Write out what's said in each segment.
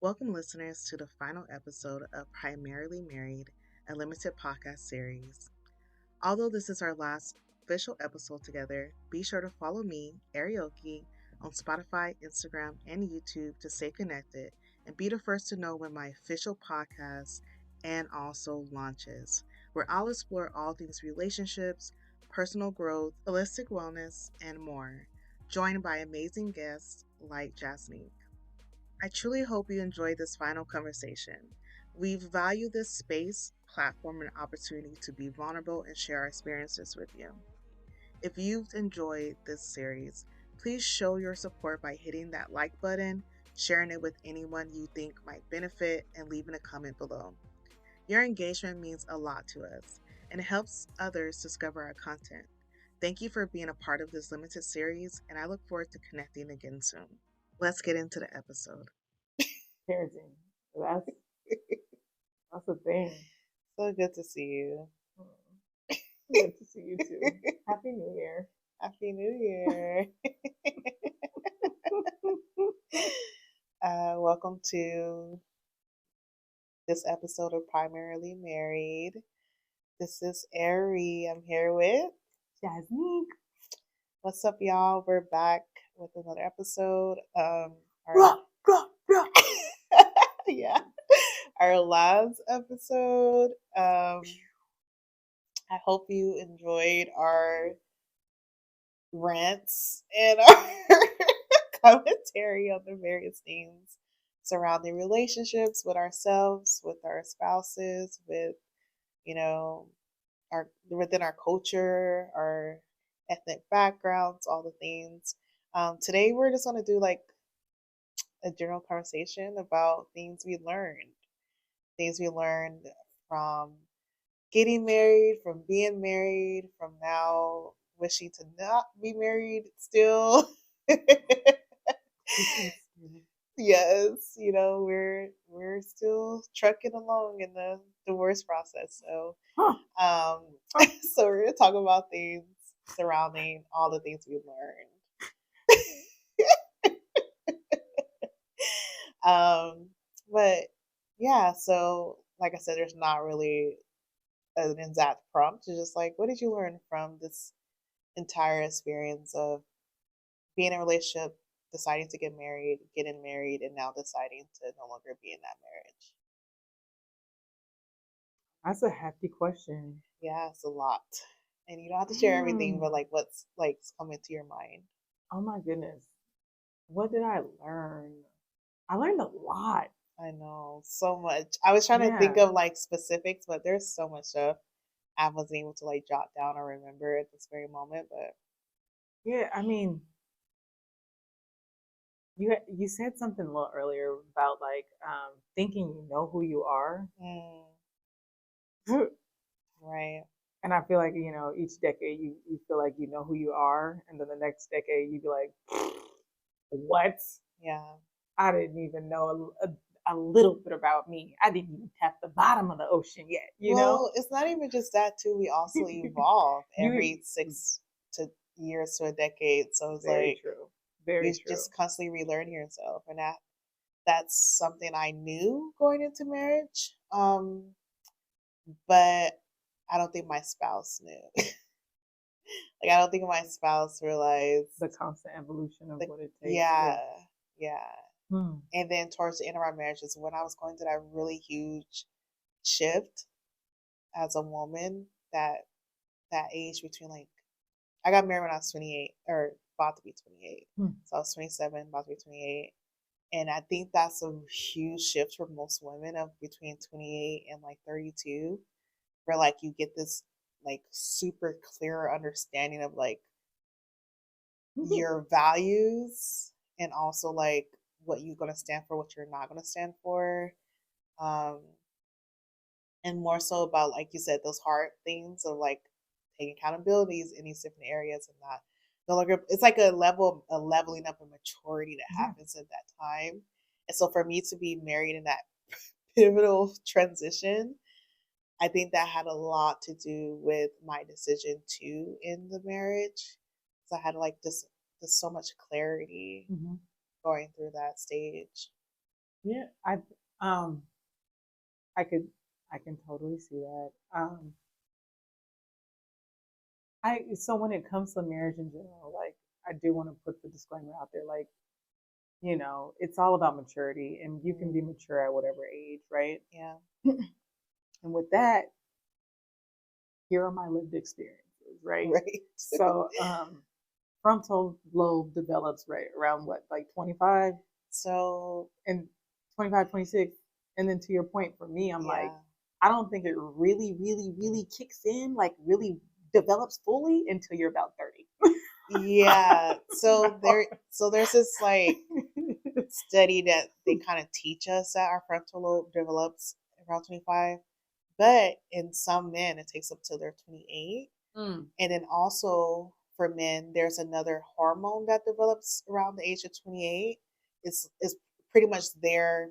Welcome, listeners, to the final episode of Primarily Married, a limited podcast series. Although this is our last official episode together, be sure to follow me, Arioki, on Spotify, Instagram, and YouTube to stay connected and be the first to know when my official podcast and also launches, where I'll explore all things relationships, personal growth, holistic wellness, and more, joined by amazing guests like Jasmine. I truly hope you enjoyed this final conversation. We value this space, platform, and opportunity to be vulnerable and share our experiences with you. If you've enjoyed this series, please show your support by hitting that like button, sharing it with anyone you think might benefit, and leaving a comment below. Your engagement means a lot to us and helps others discover our content. Thank you for being a part of this limited series, and I look forward to connecting again soon. Let's get into the episode. Parenting. That's a thing. So good to see you. Good to see you too. Happy New Year. Happy New Year. Welcome to this episode of Primarily Married. This is Ari. I'm here with Jasmine. What's up, y'all? We're back with another episode. Yeah, our last episode. I hope you enjoyed our rants and our commentary on the various things surrounding relationships with ourselves, with our spouses, with our within our culture, our ethnic backgrounds, all the things. Today we're just gonna do like a general conversation about things we learned from getting married, from being married, from now wishing to not be married still. Yes, we're still trucking along in the divorce process. So so we're gonna talk about things surrounding all the things we've learned. But yeah, so like I said, there's not really an exact prompt. It's just like, what did you learn from this entire experience of being in a relationship, deciding to get married, getting married, and now deciding to no longer be in that marriage? That's a hefty question. Yeah, it's a lot. And you don't have to share everything, but like what's like coming to your mind? Oh my goodness. What did I learn? I learned a lot. I know so much. I was trying to think Yeah. of like specifics, but there's so much stuff I wasn't able to like jot down or remember at this very moment. But Yeah, I mean, you said something a little earlier about like thinking you know who you are. mm, And right, I feel like, each decade you feel like you know who you are, and then the next decade you be like, what? yeah. I didn't even know a little bit about me. I didn't even tap the bottom of the ocean yet, you know? Well, it's not even just that too. We also evolve You every 6 to years to a decade. So it's Very like true. Very you true. just constantly relearn yourself, and that's something I knew going into marriage. But I don't think my spouse knew. Like I don't think my spouse realized The constant evolution of the what it takes. yeah, Yeah. yeah. Hmm. And then towards the end of our marriage is when I was going through that really huge shift as a woman, that age between like I got married when I was 28 or about to be 28. Hmm. So I was 27, about to be 28. And I think that's a huge shift for most women of between 28 and like 32, where like you get this like super clear understanding of like your values and also like what you're going to stand for, what you're not going to stand for. Um, and more so about, like you said, those hard things of like taking accountabilities in these different areas and not no longer, it's like a leveling up of maturity that Yeah. happens at that time. And so for me to be married in that pivotal transition, I think that had a lot to do with my decision to end the marriage. So I had like just so much clarity Hmm. going through that stage. Yeah, um I could I can totally see that. I so when it comes to marriage in general, like I do want to put the disclaimer out there, like, it's all about maturity and you can be Mm, mature at whatever age, right? yeah. And with that, here are my lived experiences, right? Right. So frontal lobe develops right around what, like 25 So, and 25, 26. And then to your point, for me, I'm like, yeah. I don't think it really, really, really kicks in, like really develops fully until you're about 30. Yeah. No. So there's this like study that they kind of teach us that our frontal lobe develops around 25, but in some men it takes up till they're 28. Mm, And then also for men, there's another hormone that develops around the age of 28. It's pretty much their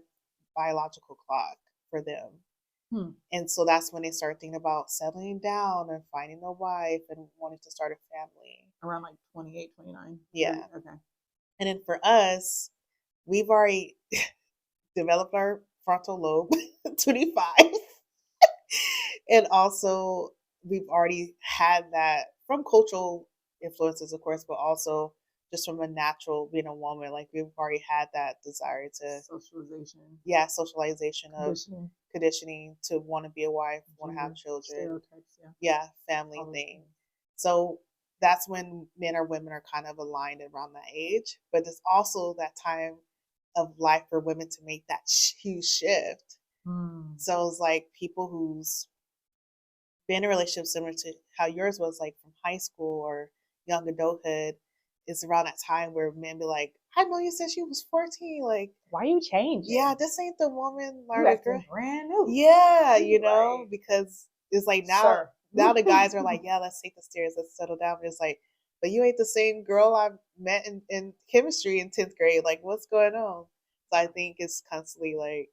biological clock for them. hmm. And so that's when they start thinking about settling down and finding a wife and wanting to start a family. Around like 28, 29, 30. Yeah. Okay. And then for us, we've already developed our frontal lobe 25. And also, we've already had that from cultural influences, of course, but also just from a natural being a woman. Like, we've already had that desire to, Socialization, yeah, socialization of conditioning, conditioning to want to be a wife, want to have gender, children, stereotypes, yeah, yeah, family all those thing. things. So that's when men or women are kind of aligned around that age. But it's also that time of life for women to make that huge shift. Hmm. So it's like people who's been in a relationship similar to how yours was, like from high school or young adulthood, is around that time where men be like, I know you since you was 14. Like, Why you changing? yeah, this ain't the woman You or the girl. acting brand new. Yeah, Right. because it's like Sir. now the guys are like, yeah, let's take the stairs, let's settle down. And it's like, but you ain't the same girl I met in chemistry in 10th grade. Like, what's going on? So I think it's constantly like,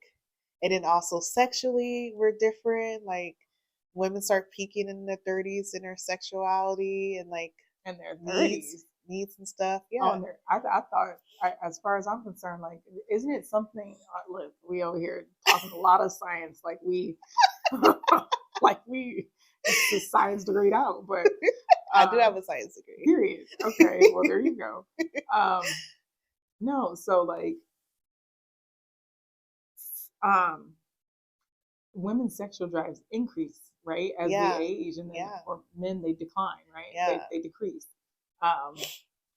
and then also sexually, we're different. Like, women start peaking in their 30s in their sexuality and like In their needs 30s. needs and stuff. Oh, Yeah. and I thought, as far as I'm concerned, like, isn't it something? Look, we over here talking a lot of science, like we, like we, it's the science degree out, but I do uh, have a science degree. period. Okay, well there you go. Um, no, so like, um, women's sexual drives increase, right, as we Yeah. age, and then Yeah. for men they decline, right? Yeah. They decrease,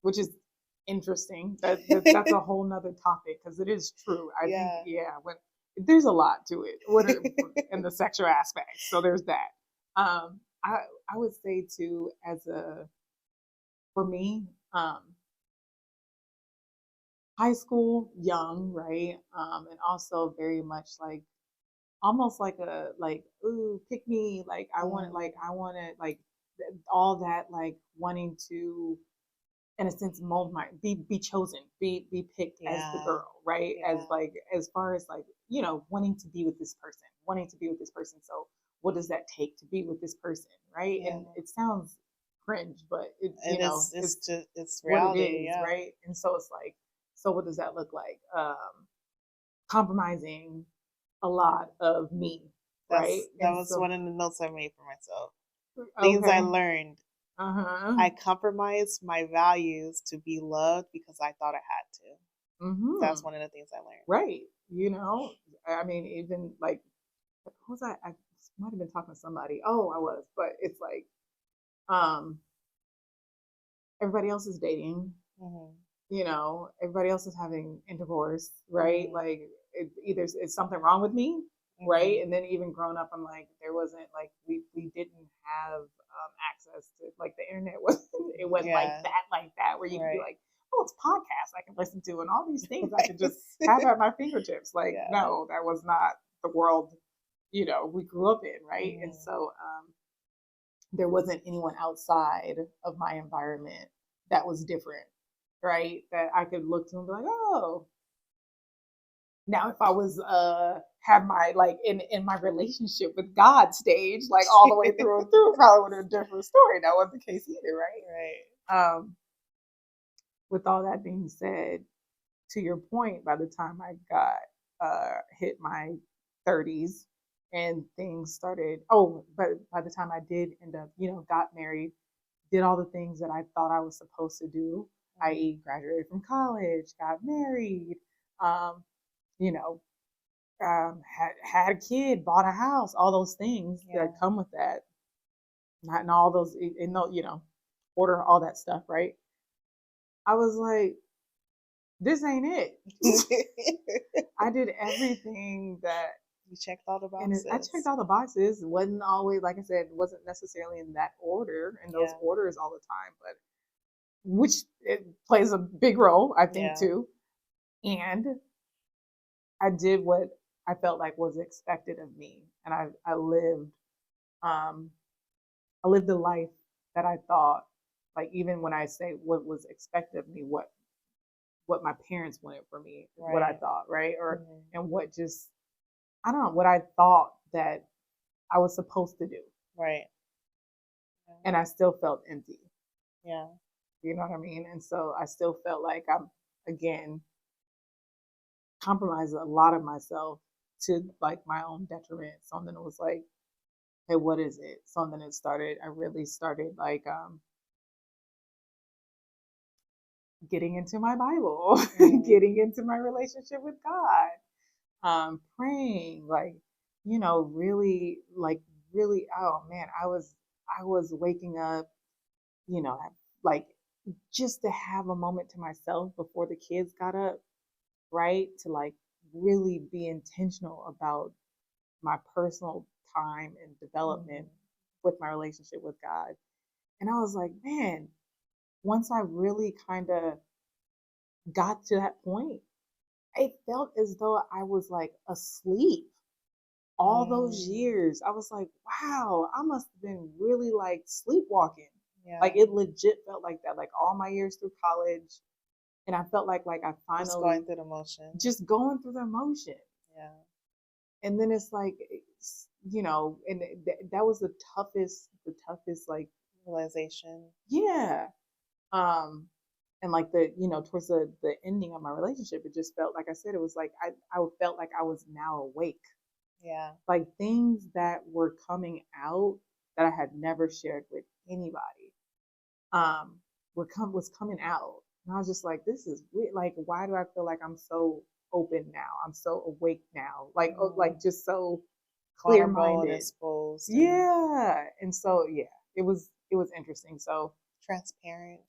which is interesting. That's a whole nother topic because it is true. I think, Yeah. yeah, when there's a lot to it, what in the sexual aspect. So there's that. I would say too, as a for me, high school, young, right, and also very much like almost like a like ooh pick me, Mm, I want to like all that, like wanting to in a sense mold my be chosen, be picked as the yeah. girl, right, as Yeah. like as far as like wanting to be with this person, wanting to be with this person. So what does that take to be with this person, right? Yeah. And it sounds cringe, but it And it's it's just it's what it reality. is, Yeah. right? And so it's like, so what does that look like? Compromising a lot of me, right? That And was so, one of the notes I made for myself. Things I okay, learned. uh-huh, I compromised my values to be loved because I thought I had to. mm-hmm, That's one of the things I learned. right. I mean, even like, who was I might have been talking to somebody. Oh, I was, but it's like, um, everybody else is dating, Hmm. everybody else is having intercourse, right? Hmm. Like, either it's something wrong with me, right? Hmm. And then even growing up, I'm like, there wasn't like we didn't have access to like the internet wasn't it wasn't Yeah. like that where you could be Right. like, oh, it's podcasts I can listen to and all these things I could just have at my fingertips. Like, Yeah. no, that was not the world we grew up in, right? And Hmm. so there wasn't anyone outside of my environment that was different, right? That I could look to and be like, oh, now if I was had my like in my relationship with God stage, like all the way through and through, probably would have been a different story. That wasn't the case either, Right. right? With all that being said, to your point, by the time I got hit my 30s and things started. Oh, but by the time I did end up, got married, did all the things that I thought I was supposed to do, i.e., graduated from college, got married, um, you know, had a kid, bought a house, all those things that come with that, not in all those, in the, order all that stuff, right? I was like, this ain't it. I did everything that You checked all the and I boxes. checked all the boxes. It wasn't always, like I said, it wasn't necessarily in that order, in those orders all the time, but which it plays a big role, I think, too. And I did what I felt like was expected of me, and um, I lived the life that I thought, like even when I say what was expected of me, what my parents wanted for me, what I thought, right, or and what just I don't know what I thought that I was supposed to do, Right. and I still felt empty. Yeah. You know what I mean? And so I still felt like I'm again compromised a lot of myself to like my own detriment. So then it was like, hey, what is it? So then I really started like getting into my Bible, getting into my relationship with God, praying, like, really, like, really, oh man, I was waking up, you know, like just to have a moment to myself before the kids got up, right? To like really be intentional about my personal time and development with my relationship with God. And I was like, man, once I really kind of got to that point, it felt as though I was like asleep all those years. I was like, wow, I must have been really like sleepwalking. Like it legit felt like that, like all my years through college. And I felt like I finally just going through the motion. Just going through the motion. Yeah. And then it's like, and that was the toughest like realization. Yeah. Um, and like towards the ending of my relationship, it just felt like I said, it was like I felt like I was now awake. Yeah. Like things that were coming out that I had never shared with anybody, was coming out. And I was just like, this is weird. Like, why do I feel like I'm so open now? I'm so awake now. Like just so clear minded, exposed. Yeah. And so it was interesting. So transparent,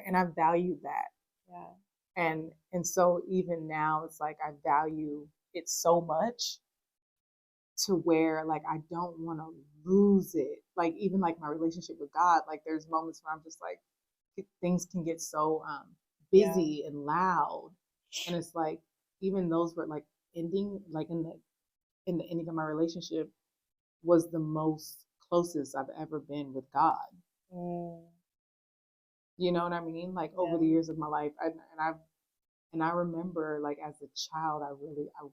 and I valued that. Yeah. And so even now, it's like I value it so much to where like I don't want to lose it. Like even like my relationship with God, like there's moments where I'm just like things can get so busy and loud, and it's like even those were like ending, like in the ending of my relationship was the most closest I've ever been with God. You know what I mean? Like over the years of my life, and I remember like as a child, I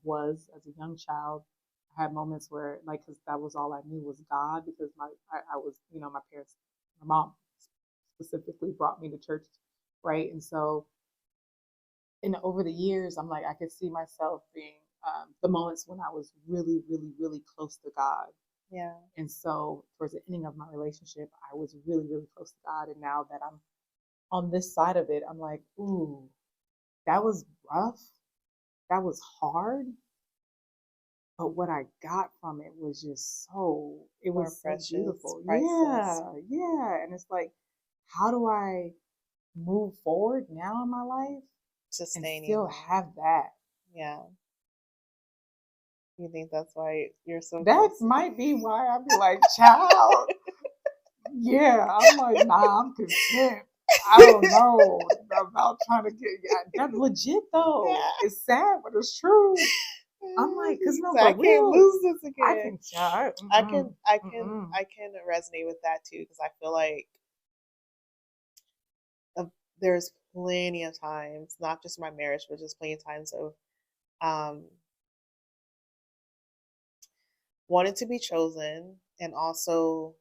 was as a young child, I had moments where like because that was all I knew was God, because I was, my parents, my mom specifically brought me to church, right? And so and over the years, I'm like I could see myself being the moments when I was really, really, really close to God. Yeah. And so towards the ending of my relationship, I was really, really close to God. And now that I'm on this side of it, I'm like, ooh, that was rough. That was hard. But what I got from it was just it was so beautiful. Priceless. Yeah, yeah. And it's like, how do I move forward now in my life and still have that? Yeah. You think that's why you're so That close? might be why I'd be like, child. Yeah, I'm like, nah, I'm content. I don't know about trying to get. That's legit though. Yeah. It's sad, but it's true. I'm like, cause no, I for can't real, lose this again. I can. I can resonate with that too, because I feel like there's plenty of times, not just my marriage, but just plenty of times of um wanting to be chosen, and also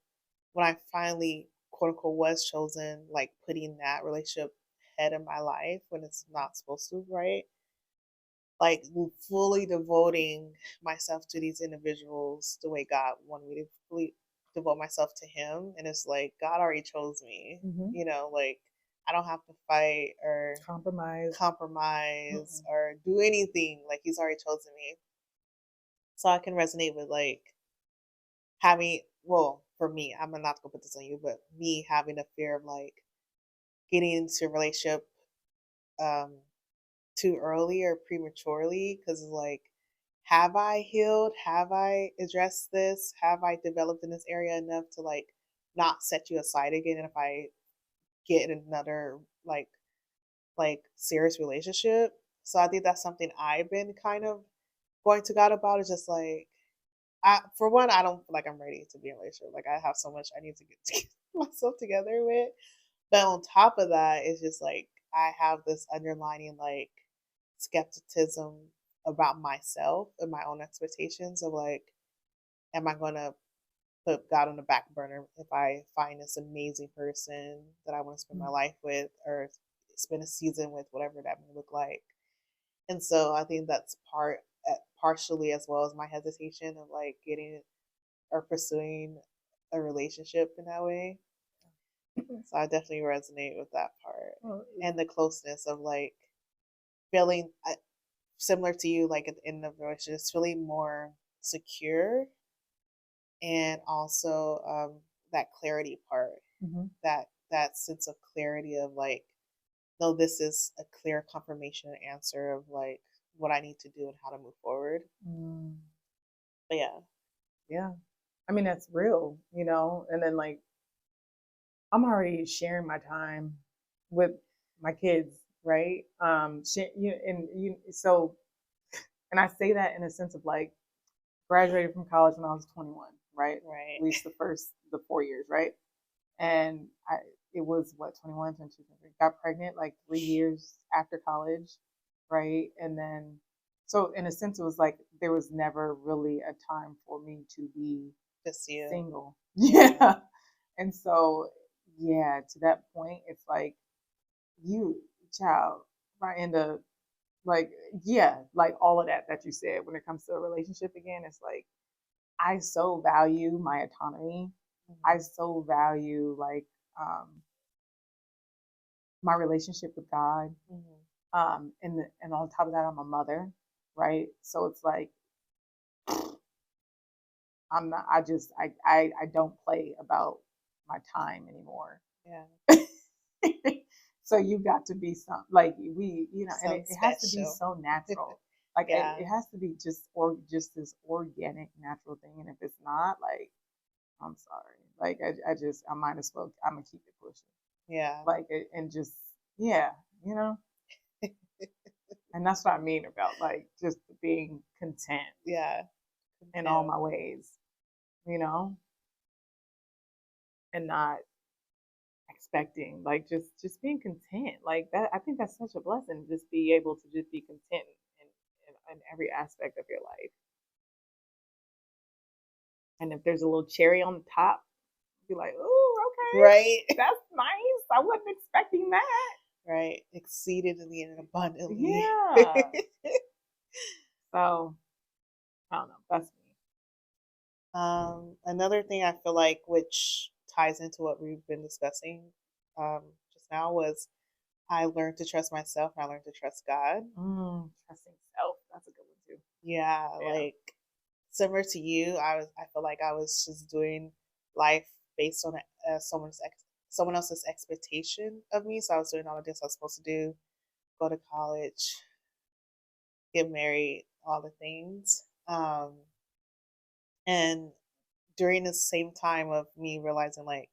when I finally quote unquote was chosen, like putting that relationship head in my life when it's not supposed to, right? like fully devoting myself to these individuals the way God wanted me to fully devote myself to Him. And it's like God already chose me, Hmm. like I don't have to fight or Compromise. compromise Mm-mm. or do anything. Like He's already chosen me. So I can resonate with like having, well, for me, I'm not gonna put this on you, but me having a fear of like getting into a relationship um too early or prematurely because like have I healed, have I addressed this, have I developed in this area enough to like not set you aside again, and if I get in another like serious relationship. So I think that's something I've been kind of going to God about, is just like for one, I don't feel like I'm ready to be in a relationship. Like I have so much I need to get myself together with. But on top of that, it's just like I have this underlining like skepticism about myself and my own expectations of like, am I gonna put God on the back burner if I find this amazing person that I want to spend my life with or spend a season with, whatever that may look like. And so I think that's partially as well as my hesitation of like getting or pursuing a relationship in that way. So I definitely resonate with that part Well, and the closeness of like feeling similar to you, like at the end of the relationship, just feeling more secure and also that clarity part, mhm. that sense of clarity of like, no, this is a clear confirmation and answer of like what I need to do and how to move forward. Mm, But yeah, yeah. I mean, that's real, and then like I'm already sharing my time with my kids, right? And I say that in a sense of like graduated from college when I was 21, right? right. At least the 4 years, right? And it was what, 21, 22, 23. Got pregnant like 3 years after college, right? And then, so in a sense, it was like there was never really a time for me to be Just you. single. Yeah. Yeah. And so, yeah, to that point, it's like you, child, by end of like, yeah, like all of that you said when it comes to a relationship again, it's like I so value my autonomy. I Mm-hmm. so value like um, my relationship with God. Mm-hmm. And on top of that, I'm a mother, right? So it's like I'm not. I don't play about my time anymore. Yeah. So you got to be some like and Something it has to be special. so natural. Like Yeah. it has to be just this organic, natural thing. And if it's not, like, I'm sorry. Like I might as well. I'm gonna keep it pushing. Yeah. Like and just yeah, you know. And that's what I mean about like just being content Yeah. in all Content. my ways, you know, and not expecting like just being content like that. I think that's such a blessing, just be able to just be content in every aspect of your life. And if there's a little cherry on the top, be like, oh, okay, Right. that's nice, I wasn't expecting that. Right. Exceedingly and abundantly. Yeah. So I don't know, that's me. Another thing I feel like, which ties into what we've been discussing um, just now, was I learned to trust myself and I learned to trust God. Trusting self, that's a good one too. Yeah, Yeah. like similar to you, I feel like I was just doing life based on someone else's expectation of me. So I was doing all the things I was supposed to do, go to college, get married, all the things. And during the same time of me realizing like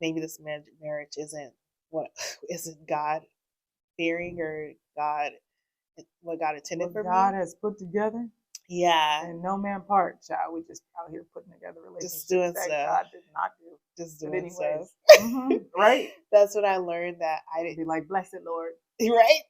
maybe this marriage isn't what isn't God fearing or God what God intended What for God me. has put together Yeah, and no man part, child. We just out here putting together just relationships doing that stuff, God did not do. just But doing stuff. anyways, right? That's when I learned that I And be like, blessed Lord. didn't. Right?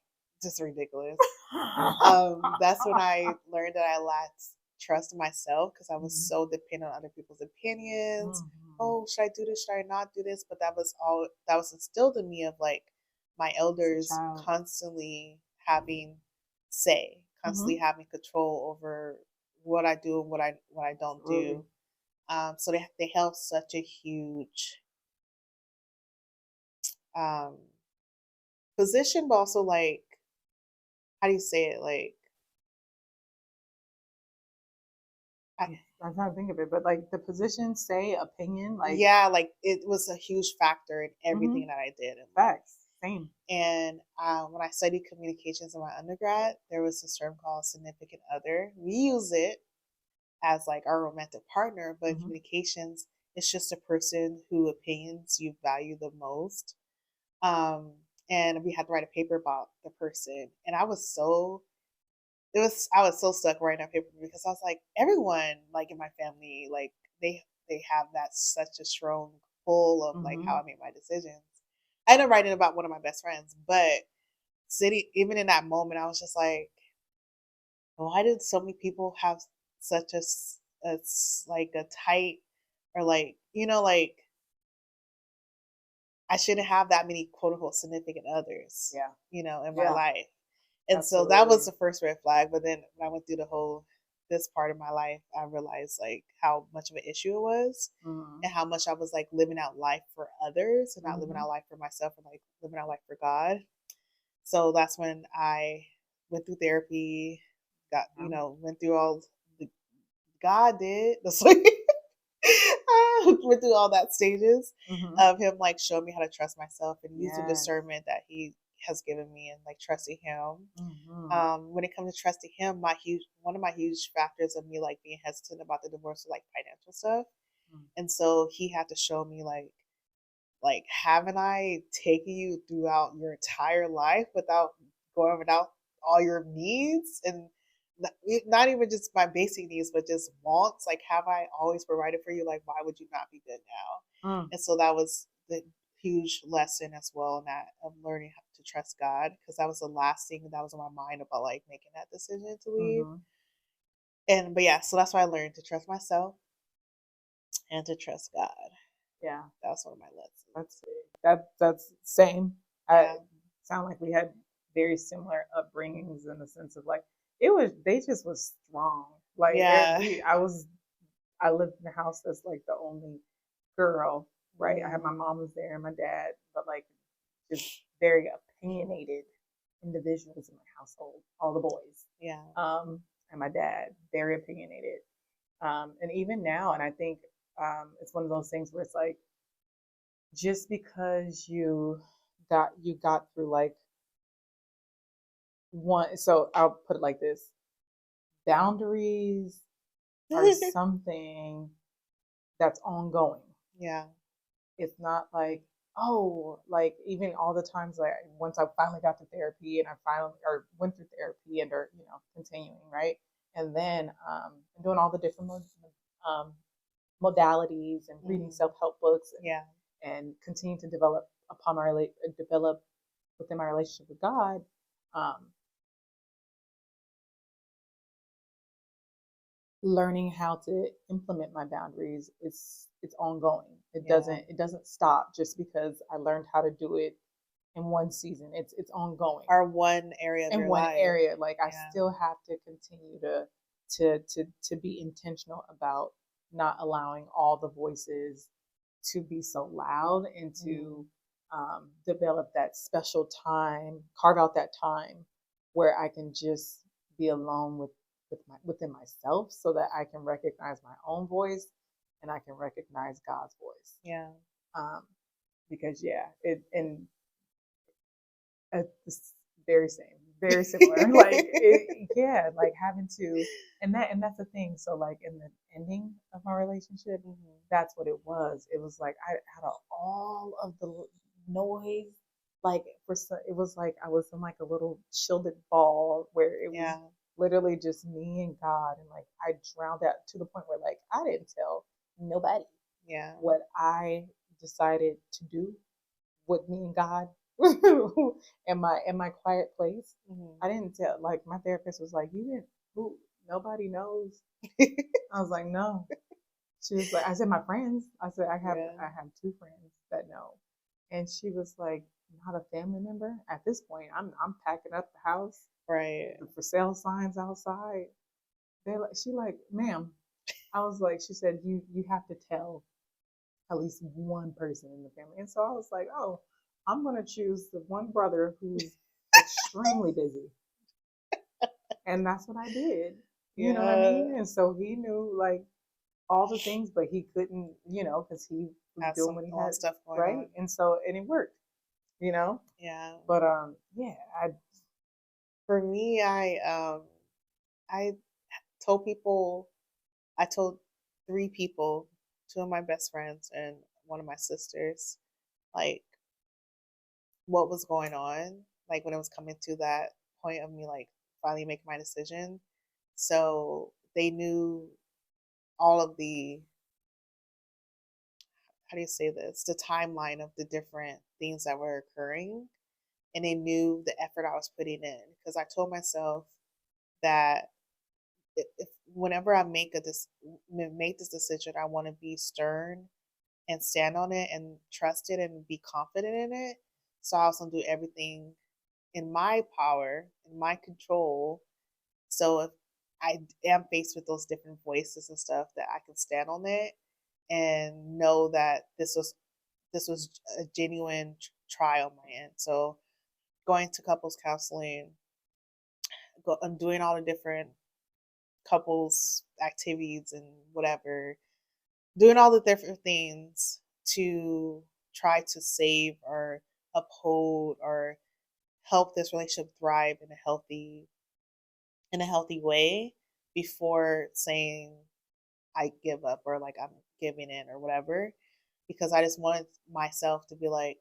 Just ridiculous. That's when I learned that I lacked trust in myself because I was Mhm. so dependent on other people's opinions. Mhm. Oh, should I do this? Should I not do this? But that was instilled in me of like my As a elders child. constantly having say, constantly having control over what I do and what I don't Absolutely. do. So they held such a huge um, position, but also like, how do you say it? Like, I, I'm trying to think of it, but like the position, say, opinion, like, yeah, like it was a huge factor in mm-hmm, everything that I did in life. facts, same. And when I studied communications in my undergrad, there was this term called significant other. We use it as like our romantic partner, but in Mm-hmm. communications, it's just a person who opinions you value the most. Um, and we had to write a paper about the person, and I was so stuck writing that paper because I was like, everyone like in my family, like they have that such a strong pull of like how Mm-hmm. I make my decisions. I ended up writing about one of my best friends, but city even in that moment, I was just like, why did so many people have such like a tight or like like I shouldn't have that many quote unquote significant others, Yeah. in my Yeah. life. And so that was Absolutely. the first red flag. But then when I went through the whole this part of my life, I realized like how much of an issue it was Mm-hmm. and how much I was like living out life for others and not living Mm-hmm. out life for myself and like living out life for God. So that's when I went through therapy, got, Yeah. went through all the God did. That's like I went through all that stages Mm-hmm. of him like showing me how to trust myself and use the Yes. discernment that he has given me and like trusting him. Mm-hmm. When it comes to trusting him, my huge one of my huge factors of me like being hesitant about the divorce was like financial stuff. And so he had to show me like haven't I taken you throughout your entire life without going without all your needs and not even just my basic needs but just wants, like have I always provided for you, like why would you not be good now? Mm-hmm. And so that was the huge lesson as well in that of learning how to trust God, because that was the last thing that was on my mind about like making that decision to leave. Mm-hmm. And but yeah, so that's why I learned to trust myself and to trust God. Yeah. That's one of my lessons. That's that's same. I Yeah. sound like we had very similar upbringings in the sense of like it was they just was strong. Like Yeah. I lived in a house that's like the only girl, right? I had my Mm. mom was there and my dad, but like just very opinionated individuals in my household. All the boys, Yeah. and my dad, very opinionated. And even now, and I think it's one of those things where it's like just because you got through like one, so I'll put it like this: boundaries are something that's ongoing. Yeah. It's not like, oh, like even all the times like once I finally got to therapy and I finally or went through therapy and are continuing, right, and then doing all the different um, modalities and reading Mm. self-help books Yeah. and continue to develop within my relationship with God. um, Learning how to implement my boundaries, it's ongoing. it Yeah. doesn't it doesn't stop just because I learned how to do it in one season. It's ongoing Or one area of in your one life. area. Like I Yeah. still have to continue to be intentional about not allowing all the voices to be so loud and to Mm. develop that special time, carve out that time where I can just be alone within myself, so that I can recognize my own voice and I can recognize God's voice. Yeah. Um, because yeah, it and it's very same, very similar. Like yeah, like having to, and that's the thing. So like in the ending of my relationship, Mhm. that's what it was. It was like I out of all of the noise, like it was like I was in like a little shielded ball where it was Yeah. literally just me and God, and like I drowned out to the point where like I didn't tell nobody Yeah. what I decided to do with me and God in my quiet place. Mhm. I didn't tell, like my therapist was like, you didn't who nobody knows. I was like, no. She was like, I said my friends. I said Yeah. I have two friends that know. And she was like, not a family member? At this point, I'm packing up the house. Right. The for sale signs outside. They like she like, ma'am. I was like, she said, you have to tell at least one person in the family. And so I was like, oh, I'm gonna choose the one brother who's extremely busy. And that's what I did. You know what I Yeah. mean? And so he knew like all the things, but he couldn't, because he was Has doing some what he a lot of had, stuff going right? on. And so and it worked, you know. Yeah. But yeah, I For me, I told people I told three people, two of my best friends and one of my sisters, like what was going on, like when it was coming to that point of me like finally making my decision. So they knew all of the, how do you say this, the timeline of the different things that were occurring, and they knew the effort I was putting in because I told myself that if whenever I make this decision, I want to be stern and stand on it and trust it and be confident in it. So I also do everything in my power, in my control. So if I am faced with those different voices and stuff, that I can stand on it and know that this was a genuine trial on my end. So going to couples counseling, I'm doing all the different couples activities and whatever, doing all the different things to try to save or uphold or help this relationship thrive in a healthy way before saying I give up or like I'm giving in or whatever, because I just wanted myself to be like,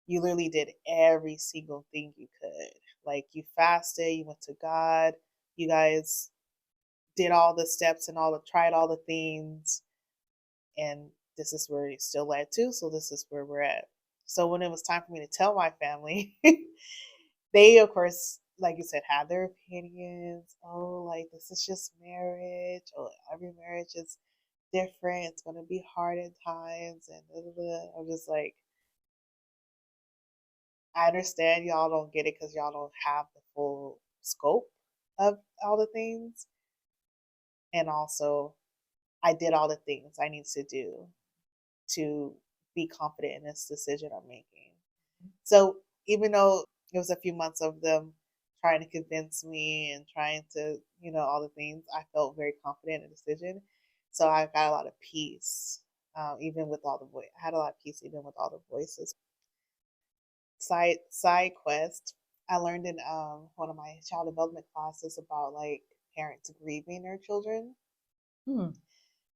you literally did every single thing you could. Like you fasted, you went to God, you guys did all the steps and tried all the things, and this is where it still led to. So this is where we're at. So when it was time for me to tell my family, they of course, like you said, had their opinions. Oh, like this is just marriage. Oh, every marriage is different. It's gonna be hard at times, and blah, blah, blah. I'm just like, I understand y'all don't get it because y'all don't have the full scope of all the things, and also I did all the things I need to do to be confident in this decision I'm making. So even though it was a few months of them trying to convince me and trying to, all the things, I felt very confident in the decision. So I got a lot of peace, even with all the voice. I had a lot of peace even with all the voices. Side quest. I learned in one of my child development classes about like parents grieving their children, hmm,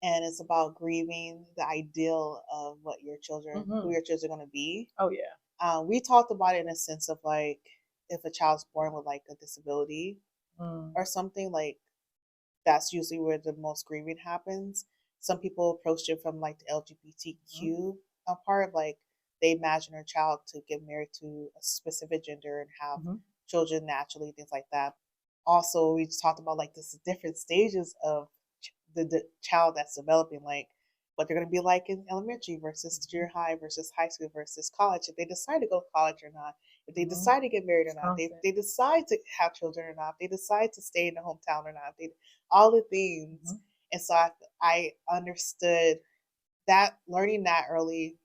and it's about grieving the ideal of who hmm, your children are going to be. oh yeah, We talked about it in a sense of like if a child's born with like a disability mm, or something, like that's usually where the most grieving happens. Some people approach it from like the hmm, LGBTQ part, like they imagine their child to get married to a specific gender and have hmm, children naturally, things like that. Also, we just talked about like this different stages of the child that's developing, like what they're going to be like in elementary versus hmm, junior high versus high school versus college, if they decide to go to college or not, if they hmm. decide to get married or It's not, constant. they decide to have children or not, if they decide to stay in the hometown or not, they all the things. Hmm, And so I understood that, learning that early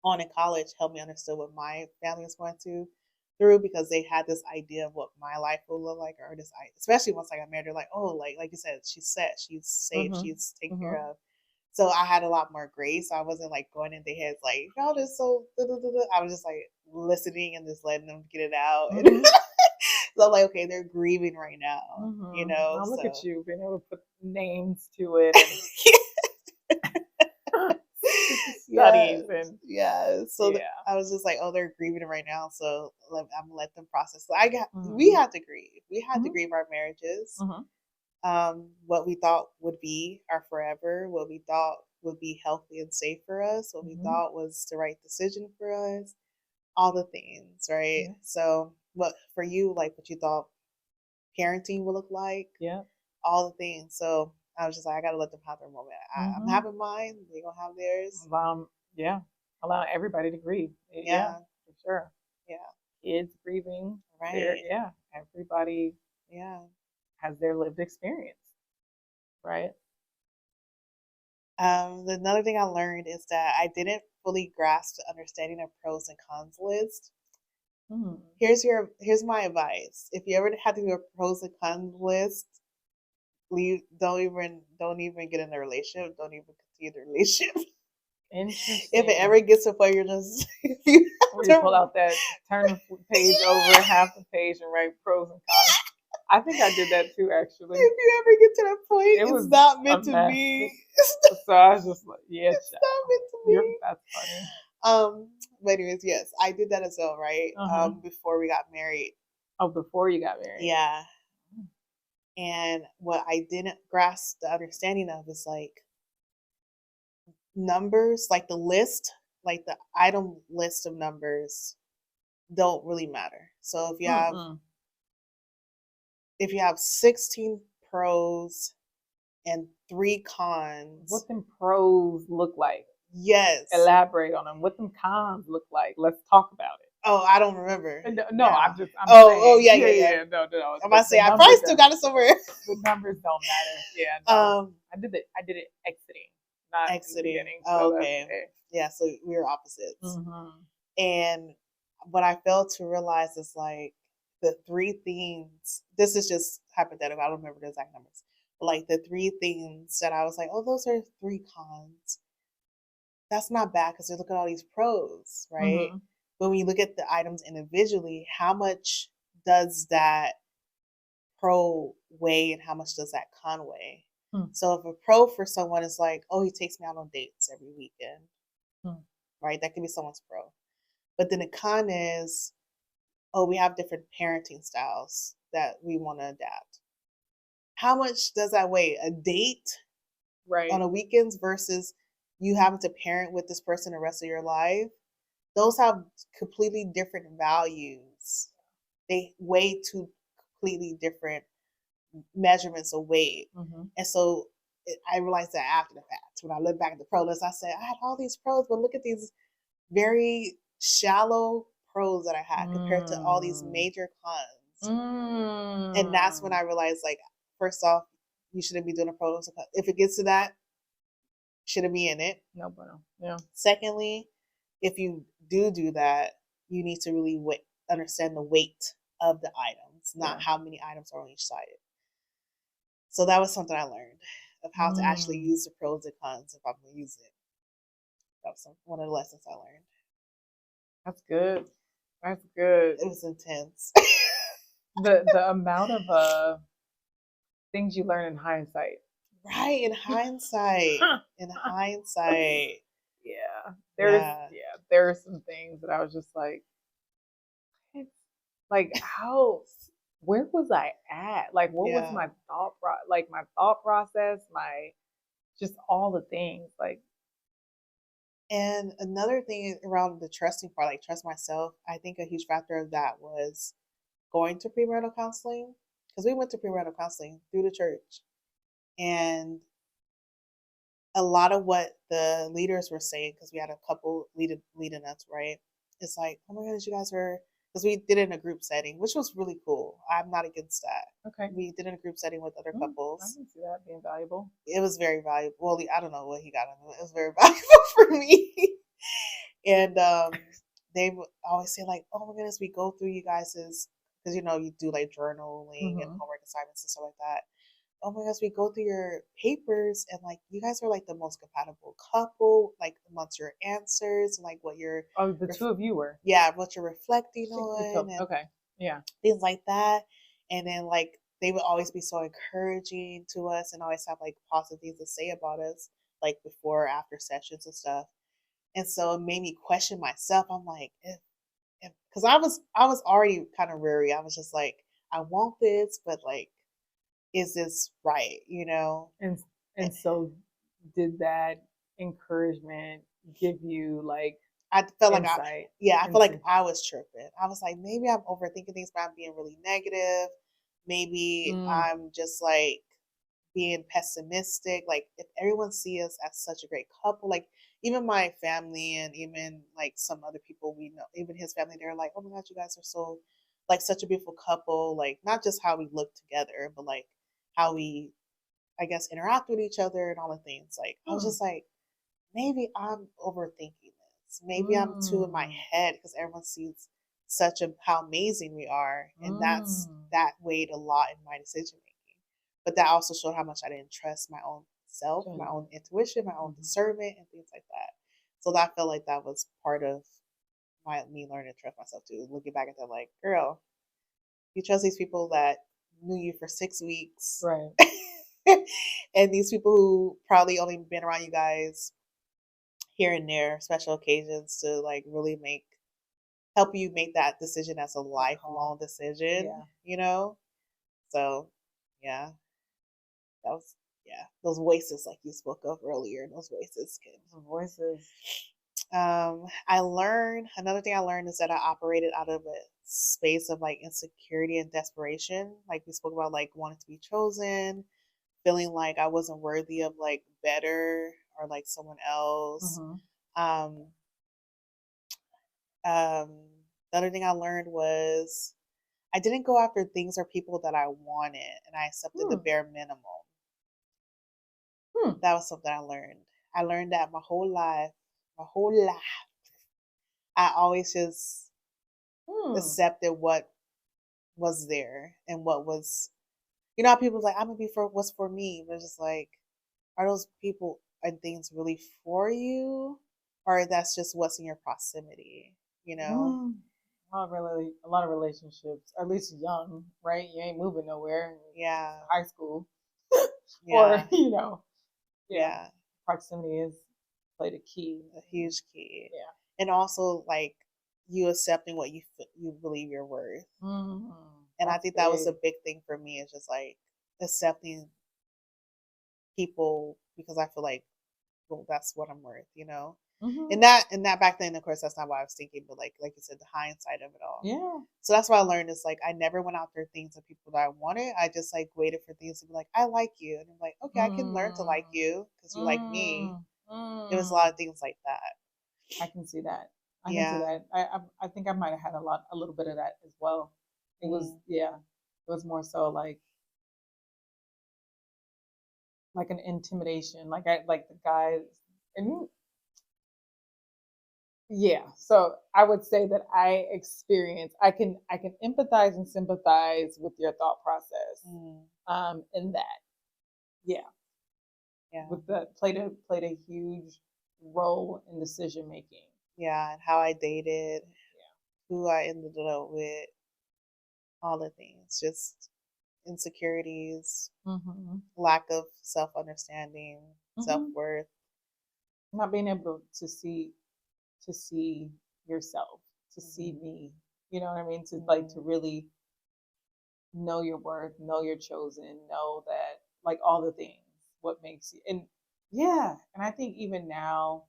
on in college helped me understand what my family was going through, because they had this idea of what my life will look like, or this, especially once I got married, they're like, oh, like you said, she's set, she's safe, hmm, she's taken hmm, care of. So I had a lot more grace. I wasn't like going in their heads like, y'all just so da, da, da, da. I was just like listening and just letting them get it out. And hmm, so I'm like, okay, they're grieving right now, hmm. Now look at so you being able to put names to it and yeah, studies and yeah. So yeah. I was just like, oh, they're grieving right now, so I'm gonna let them process. So we Hmm, had to grieve. We had to hmm, grieve our marriages. hmm, What we thought would be our forever, what we thought would be healthy and safe for us, what we hmm, thought was the right decision for us, all the things, right? yeah, So, what for you, like what you thought parenting would look like, yeah. all the things. So I was just like, I gotta let them have their moment. I'm Hmm. having mine. They gonna have theirs. Yeah, allow everybody to grieve. Yeah, Yeah, for sure. yeah. kids grieving. Right. Yeah, everybody Yeah. has their lived experience, right? Another thing I learned is that I didn't fully grasp the understanding of pros and cons list. Hmm. Here's my advice. If you ever had to do a pros and cons list, leave don't even get in a relationship. Don't even continue the relationship. If it Interesting. ever gets to a point you're just if you Where you have pull to out that, turn the page over half the page and write pros and cons. I think I did that too, actually. if you ever get to that point, It it's was not a meant to mess. be. So I was just like, yeah, It's not child. meant to be. That's funny. But anyways, yes, I did that as well, right? Uh-huh. Before we got married. Oh, before you got married. Yeah. And what I didn't grasp the understanding of is like numbers, like the list, like the item list of numbers don't really matter. So Mm-mm. if you have 16 pros and 3 cons, What them pros look like? yes. Elaborate on them. What them cons look like? Let's talk about it. Oh, I don't remember No, now. I'm Oh, saying, yeah, yeah, yeah, yeah. yeah, no, no, no. I'm about to The say I numbers probably still don't. got it somewhere. The numbers don't matter. Yeah, no. um, I did it exiting, not in the exiting. beginning. Oh, So that's okay. Yeah, so we were opposites. mm-hmm. And what I failed to realize is like the 3 things. This is just hypothetical. I don't remember the exact numbers. But like the 3 things that I was like, oh, those are 3 cons. That's not bad because they look at all these pros, right? Mm-hmm. But when you look at the items individually, how much does that pro weigh and how much does that con weigh? Mm-hmm. So if a pro for someone is like, oh, he takes me out on dates every weekend, right? That can be someone's pro. But then a con is, oh, we have different parenting styles that we want to adapt. How much does that weigh? A date on Right. a weekends versus you having to parent with this person the rest of your life? Those have completely different values. They weigh two completely different measurements of weight. Mm-hmm. And so I realized that after the fact. When I look back at the pro list, I said, I had all these pros, but look at these very shallow pros that I had compared to all these major cons. And that's when I realized, like, first off, you shouldn't be doing a pros. If it gets to that, shouldn't be in it. No bueno. Yeah. Secondly, if you do that, you need to really understand the weight of the items, not how many items are on each side. So that was something I learned of how to actually use the pros and cons if I'm going to use it. That was one of the lessons I learned. That's good. That's good. It was intense. The amount of things you learn in hindsight. Right, in hindsight. In hindsight. Yeah. Yeah. There are some things that I was just like how where was I at? Like what was Yeah. my thought process, my just all the things like And another thing around the trusting part, like trust myself, I think a huge factor of that was going to premarital counseling because we went to premarital counseling through the church. And a lot of what the leaders were saying, because we had a couple leading us, right? It's like, oh my goodness, you guys were, because we did it in a group setting, which was really cool. I'm not against that. okay. We did it in a group setting with other I couples. can see that being valuable. It was very valuable. Well, I don't know what he got into it. It was very valuable for me. And they would always say like, oh my goodness, we go through you guys's, because you do like journaling and homework assignments and stuff like that. Oh my gosh, we go through your papers and like you guys are like the most compatible couple, like amongst your answers and like what you're the two of you were. Yeah, what you're reflecting on and okay. Yeah. things like that. And then like they would always be so encouraging to us and always have like positive things to say about us, like before or after sessions and stuff. And so it made me question myself. I'm like, because I was already kind of weary. I was just like, I want this, but like, is this right? And so did that encouragement give you like I felt like insight? I felt like I was tripping. I was like, maybe I'm overthinking things, but I'm being really negative. Maybe I'm just like being pessimistic. Like if everyone see us as such a great couple, like even my family and even like some other people we know, even his family, they're like, oh my god, you guys are so like such a beautiful couple. Like not just how we look together, but like how we, I guess, interact with each other and all the things. Like I was Hmm. just like, maybe I'm overthinking this. Maybe I'm too in my Mm. head because everyone sees such a how amazing we are, and Mm. that weighed a lot in my decision making. But that also showed how much I didn't trust my own self, my own Judgment. intuition, my own Hmm. discernment, and things like that. So that felt like that was part of my me learning to trust myself too. Looking back at that, like, girl, you trust these people that knew you for 6 weeks, Right. and these people who probably only been around you guys here and there, special occasions to like really make help you make that decision as a That call. lifelong decision, Yeah. you know? So yeah, that was yeah, those voices like you spoke of earlier, those voices can The voices. I learned another thing I learned is that I operated out of a space of like insecurity and desperation. Like we spoke about like wanting to be chosen, feeling like I wasn't worthy of like better or like someone else. Hmm. Um, Um, the other thing I learned was I didn't go after things or people that I wanted, and I accepted the Hmm. bare minimum. Hmm. That was something I learned. I learned that my whole life, I always just Hmm. accepted what was there and what was, you know, how people's like, I'm gonna be for what's for me. But it's just like, are those people and things really for you? Or that's just what's in your proximity, you know? Mm. A lot of relationships, at least young, right? You ain't moving nowhere. Yeah, High school, or yeah, yeah, yeah. proximity is played a key. A huge key. Yeah. And also like you accepting what you believe you're worth. Hmm. And I That's think that was a big. big thing for me is just like accepting people because I feel like well that's what I'm worth, you know. Hmm. And that back then of course that's not what I was thinking, but like you said, the hindsight of it all. Yeah. So that's what I learned is like I never went after things and people that I wanted. I just like waited for things to be like, I like you. And I'm like, okay, I can learn to like Mm. you because you like me. Mm. It was a lot Mm. of things like that. I can see that. I can see Yeah. that. I think I might have had a little bit of that as well. It was Mm, yeah. It was more so like an intimidation. Like the guys and yeah. So I would say that I can empathize and sympathize with your thought process. mm, In that. Yeah. yeah. With that played a huge role in decision making. Yeah, and how I dated, Yeah. who I ended up with, all the things, just insecurities, Mm-hmm. lack of self understanding, self Mm-hmm. worth. Not being able to see yourself, to see Hmm. me. You know what I mean? To Hmm. really know your worth, know you're chosen, know that like all the things, what makes you and yeah. And I think even now,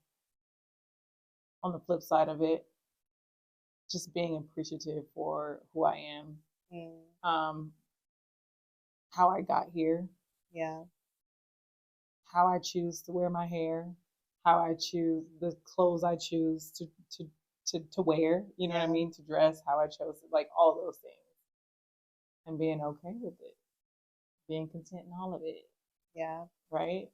on the flip side of it, just being appreciative for who I am, Mm, um, how I got here, yeah, how I choose to wear my hair, how I choose the clothes I choose to wear, you know what I yeah, mean, to dress, how I chose it, like all those things, and being okay with it, being content in all of it, yeah. right?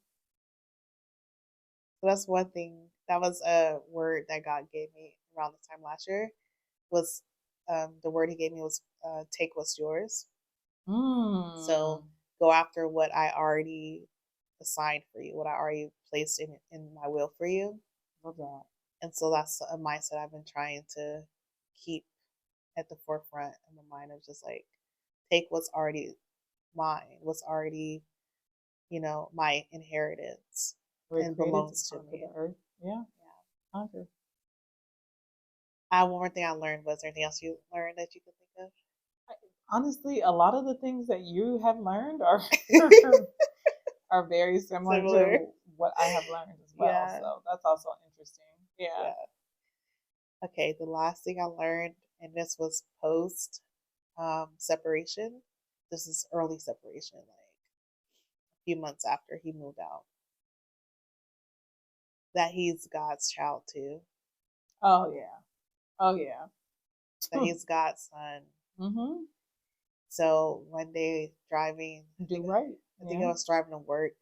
So that's one thing. That was a word that God gave me around this time last year. Was the word He gave me was take what's yours. So Mm, go after what I already assigned for you, what I already placed in my will for you. love that. And so that's a mindset I've been trying to keep at the forefront of my mind of just like take what's already mine, what's already, my inheritance We're and created to belongs to conquer me. the earth. Yeah, Yeah. conquer. One more thing I learned was there anything else you learned that you could think Honestly, a lot of the things that you have learned are of? are very similar Similar. to what I have learned as well. Yeah. So that's also interesting. Yeah. Yeah. Okay, the last thing I learned, and this was post separation. This is early separation, like a few months after he moved out that he's God's child too, Oh yeah. Oh yeah. that he's God's son. Mm-hmm. So one day driving, Do right. I think Yeah. I was driving to work,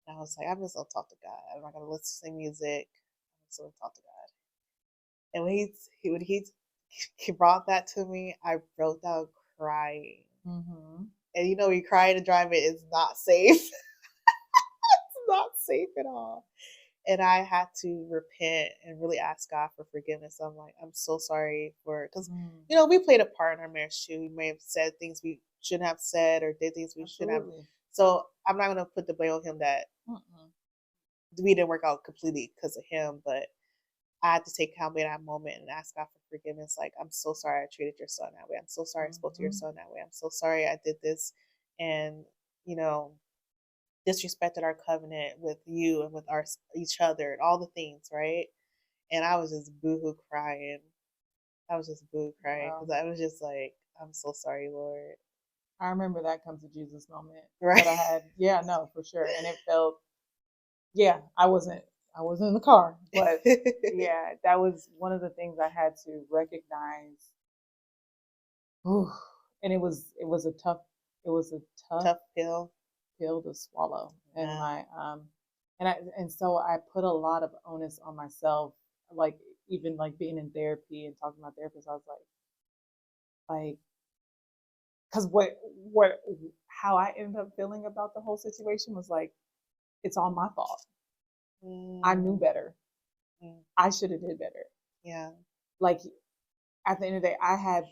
and I was like, I'm just gonna talk to God. I'm not gonna listen to music. I'm just gonna talk to God. And when he brought that to me, I broke down crying. Mm-hmm. And you know, you crying and driving is not safe. It's not safe at all. And I had to repent and really ask God for forgiveness. I'm like, I'm so sorry for, because Mm. you know, we played a part in our marriage too. We may have said things we shouldn't have said or did things we shouldn't have. Absolutely. So I'm not gonna put the blame on him that Mm-mm. we didn't work out completely because of him, but I had to take accountability in that moment and ask God for forgiveness. Like, I'm so sorry I treated your son that way. I'm so sorry I spoke to your Mm-hmm. son that way. I'm so sorry I did this and, you know, disrespected our covenant with you and with our each other and all the things, right? And I was just boohoo crying. I was just boohoo crying Wow. because I was just like, I'm so sorry, Lord. I remember that come to Jesus moment Right? that I had. Yeah, no, for sure. And it felt, yeah, I wasn't in the car, but yeah, that was one of the things I had to recognize. Ooh, and it was a tough Tough pill. pill to swallow. And Yeah. so I put a lot of onus on myself, like even like being in therapy and talking to my therapist. I was like, because what how I ended up feeling about the whole situation was like, it's all my fault. I knew Mm, better. mm, I should have did better. yeah. Like at the end of the day, I had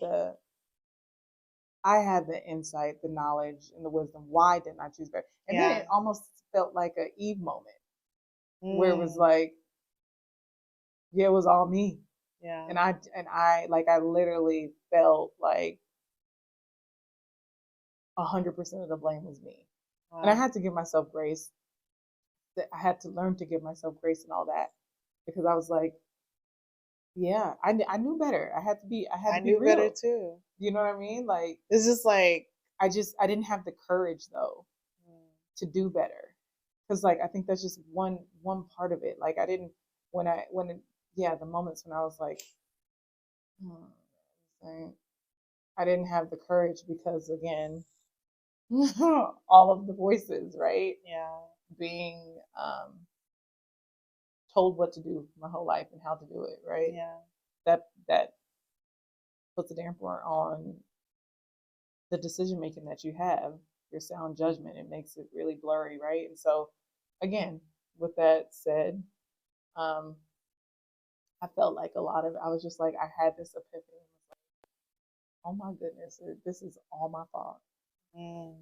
the insight, the knowledge, and the wisdom. Why didn't I choose better? And then Yeah. it almost felt like a Eve moment where it was Mm, like, yeah, it was all me. yeah. And I literally felt like 100% of the blame was me. And I Wow. had to give myself grace. That I had to learn to give myself grace and all that, because I was like, yeah, I knew better. I had I to be knew better real. too. You know what I mean? Like It's just like, I didn't have the courage though mm, to do better, because like I think that's just one part of it. Like I didn't when it, yeah, the moments when I was like, hmm, I didn't have the courage because again, all of the voices, right? yeah, Being told what to do my whole life and how to do it, right? yeah, That puts a damper on the decision making that you have, your sound judgment. It makes it really blurry, right? And so, again, with that said, um, I felt like a lot of I was just like I had this epiphany. Oh my goodness, this is all my fault. mm.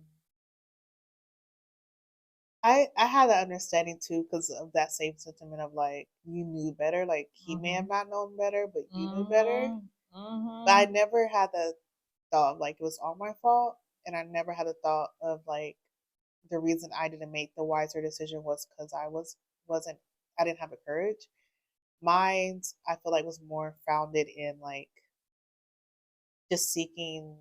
I had that understanding too because of that same sentiment of like you knew better. Like he may have Mhm. not known better, but you knew better. Mhm. But I Mhm. never had the thought of like it was all my fault, and I never had the thought of like the reason I didn't make the wiser decision was because wasn't I didn't have the courage. Mine, I feel like was more founded in like just seeking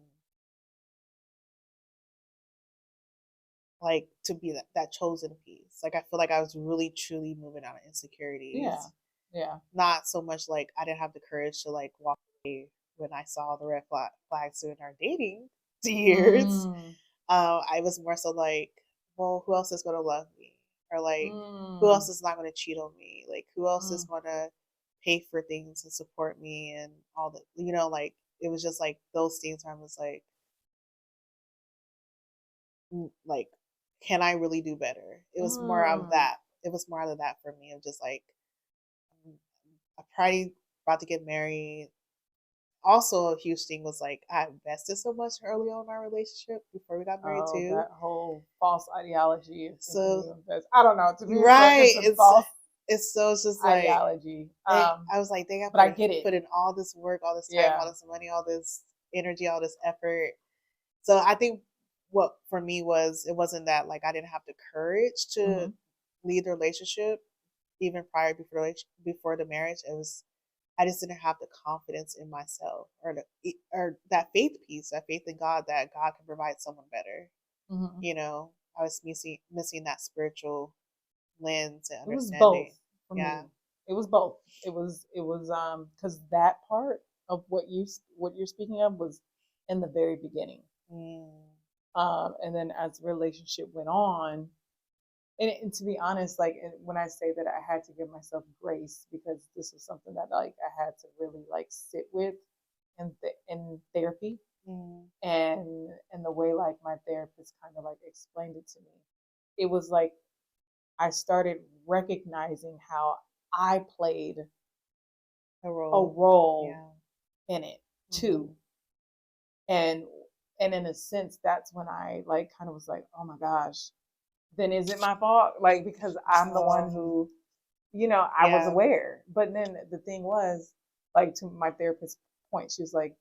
like to be that chosen piece. Like I feel like I was really truly moving out of Yeah. insecurities. Yeah. Not so much like I didn't have the courage to like walk away when I saw the red flags during our dating years. Mm. I was more so like, well, who else is gonna love me? Or like, who else Mm. is not gonna cheat on me? Like, who else is Mm. gonna pay for things and support me and all the, you know, like it was just like those things where I was like, can I really do better? It was more of Mm. that. It was more of that for me of just like, I'm probably about to get married. Also, a huge thing was like I invested so much early on in our relationship before we got married Oh, too. that whole false ideology of thinking So you invest. I don't know. To me, right, it's a false it's just like ideology. I was like, dang, I But I get it. put in all this work, all this time, all Yeah. this money, all this energy, all this effort. So I think what for me was it wasn't that like I didn't have the courage to Hmm. lead the relationship even prior before the marriage. It was I just didn't have the confidence in myself or that faith piece, that faith in God that God can provide someone better. Hmm. You know, I was missing that spiritual lens and It was both understanding. for Yeah. me. It was both. It was because that part of what you're speaking of was in the very beginning. Mm. And then as the relationship went on, and to be honest, like when I say that I had to give myself grace because this was something that like I had to really like sit with in therapy, Mm. and the way like my therapist kind of like explained it to me, it was like I started recognizing how I played A a role. role Yeah. in it too. Mm. And and in a sense that's when I like kind of was like, oh my gosh, then is it my fault? Like because I'm the one Um, who, I was yeah. aware. But then the thing was, like to my therapist's point, she was like,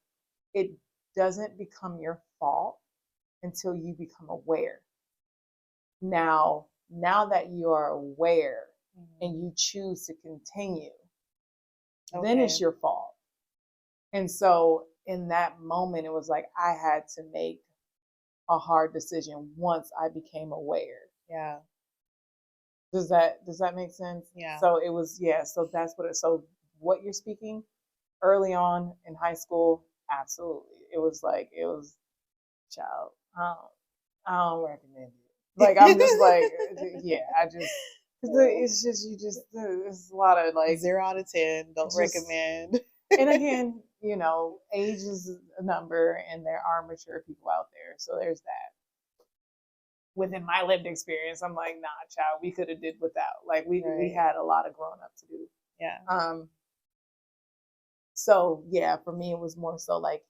it doesn't become your fault until you become aware. Now that you are aware and Mm. you choose to continue, then it's Okay. your fault. And so in that moment, it was like I had to make a hard decision once I became aware. Yeah. Does that make sense? Yeah. So it was, yeah, so that's so what you're speaking early on in high school, absolutely. It was child. I don't recommend it. Like I'm just like, yeah, I just because it's just you just it's a lot of like 0 out of 10. Don't just recommend. and again, age is a number, and there are mature people out there, so there's that. Within my lived experience, I'm like, nah, child, we could have did without. Like we Right. had a lot of growing up to do. Yeah. Um, so yeah, for me, it was more so like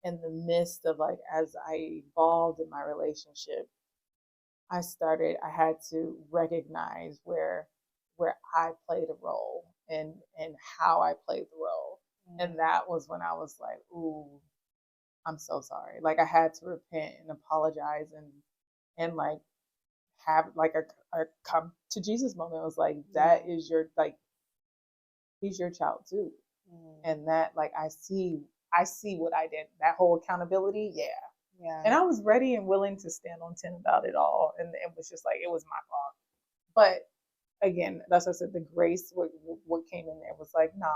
in the midst of like as I evolved in my relationship, I had to recognize where I played a role and how I played the role. And Mm. that was when I was like, ooh, I'm so sorry. Like I had to repent and apologize and like have like a come to Jesus moment. It was like Yeah. that is your like he's your child too. Mm. And that like I see what I did. That whole accountability, yeah. Yeah. And I was ready and willing to stand on 10 about it all. And it was just like it was my fault. But again, that's what I said. The grace, what came in there was like, nah,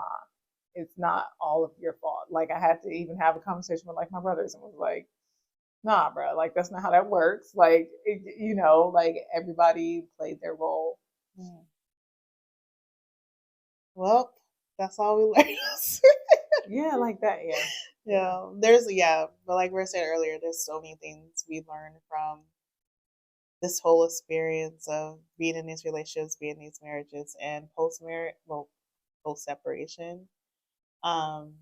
it's not all of your fault. Like I had to even have a conversation with like my brothers and was like, nah, bro, like that's not how that works. Like like everybody played their role. Mm. Well, that's all we learned. Yeah, like that. Yeah, yeah. But like we were saying earlier, there's so many things we learned from this whole experience of being in these relationships, being in these marriages, and post marriage, well, post separation. Um,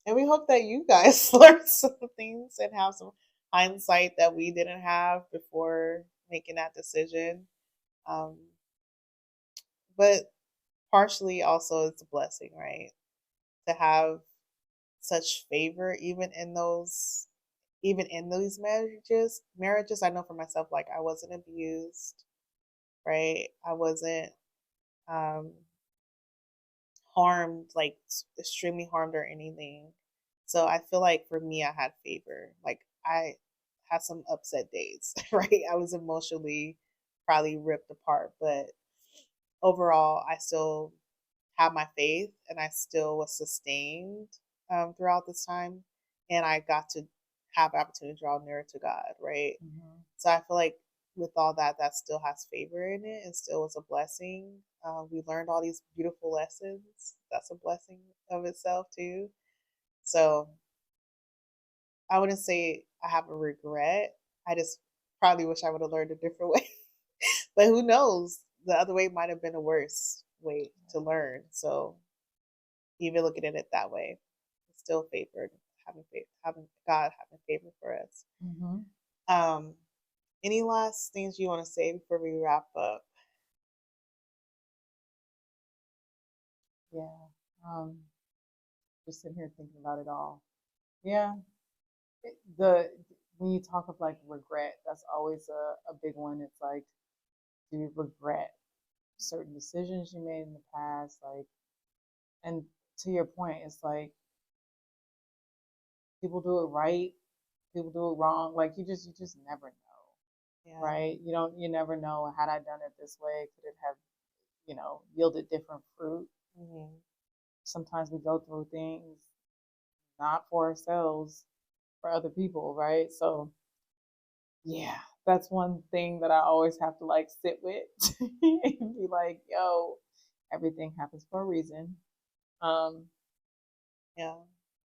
and we hope that you guys learned some things and have some hindsight that we didn't have before making that decision. Um, but partially also it's a blessing, right? To have such favor even in those marriages. I know for myself, like I wasn't abused, right? I wasn't um harmed, like extremely harmed or anything. So I feel like for me I had favor. Like I had some upset days, right? I was emotionally probably ripped apart, but overall I still had my faith and I still was sustained throughout this time. And I got to have opportunity to draw nearer to God, right? Mm-hmm. So I feel like with all that, that still has favor in it and still was a blessing. We learned all these beautiful lessons. That's a blessing of itself, too. So I wouldn't say I have a regret. I just probably wish I would have learned a different way. But who knows? The other way might have been a worse way to learn. So even looking at it that way, it's still favored, having faith, having God having favor for us. Mm-hmm. Um, any last things you want to say before we wrap up? Yeah. Um, just sitting here thinking about it all. Yeah. The when you talk of like regret, that's always a big one. It's like, do you regret certain decisions you made in the past? Like, and to your point, it's like people do it right, people do it wrong. Like you just never know. Yeah. right? You never know, had I done it this way, could it have, yielded different fruit? Mm-hmm. Sometimes we go through things not for ourselves, for other people, right? So yeah, that's one thing that I always have to like sit with and be like, yo, everything happens for a reason. Um, Yeah.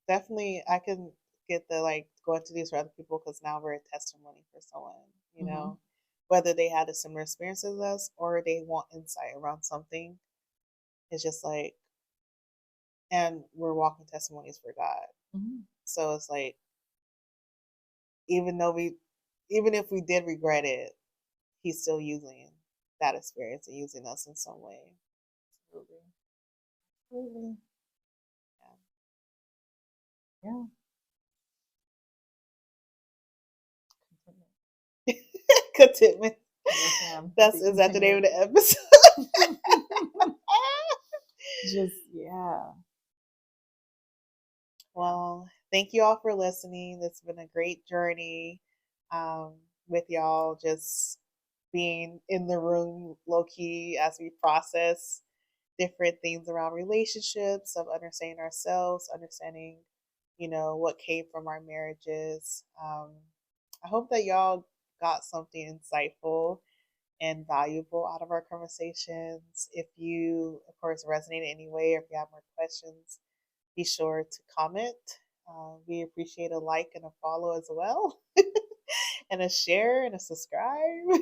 Definitely, I can get the like going to these for other people because now we're a testimony for someone, mhm, whether they had a similar experience as us or they want insight around something. It's just like, and we're walking testimonies for God. mhm. So it's like, even though even if we did regret it, He's still using that experience and using us in some way. Absolutely. Absolutely. Yeah. Contentment. Yeah. Contentment. Yes, ma'am. To That's be is that the name continued. of the episode? Just yeah. Yeah. Well, thank you all for listening. It's been a great journey um, with y'all, just being in the room low key as we process different things around relationships, of understanding ourselves, understanding, what came from our marriages. I hope that y'all got something insightful and valuable out of our conversations. If you, of course, resonate in any way, or if you have more questions, be sure to comment. We appreciate a like and a follow as well, and a share and a subscribe.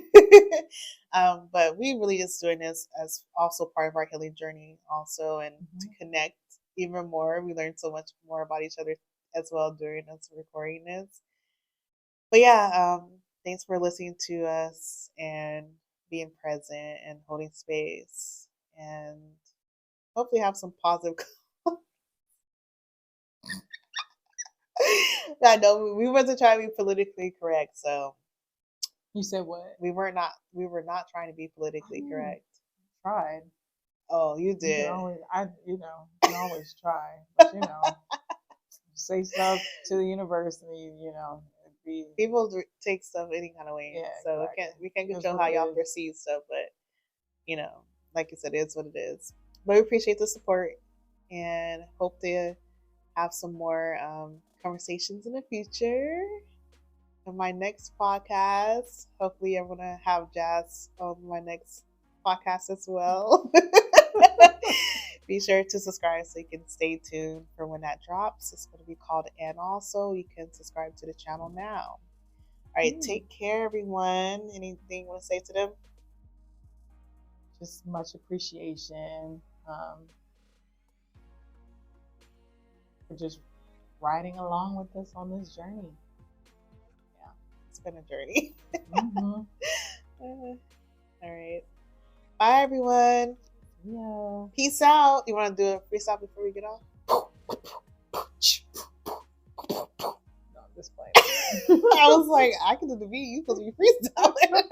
But we really just doing this as also part of our healing journey, also, and to Mhm. connect even more. We learned so much more about each other as well during us recording this. But yeah, thanks for listening to us and being present and holding space, and hopefully have some positive. I know we wasn't trying to be politically correct, so You said what? we were not trying to be politically Oh, correct. tried. Oh, you You can did. always, you can always try, but say stuff to the university, it'd be, People take stuff any kind of way, yeah, so exactly. we can't It's control what how it y'all is. perceive stuff, but you know, like you said, it is what it is. But we appreciate the support and hope to have some more conversations in the future. In my next podcast, hopefully, I'm gonna have Jazz on my next podcast as well. Be sure to subscribe so you can stay tuned for when that drops. It's going to be called And Also. You can subscribe to the channel now. All right, Mm, take care, everyone. Anything you want to say to them? just much appreciation for just riding along with us on this journey. Yeah, it's been a journey. Mm-hmm. All right. Bye, everyone. Yeah. Peace out. You want to do a freestyle before we get off? No, I'm just playing. I was like, I can do the beat. You supposed to be freestyling.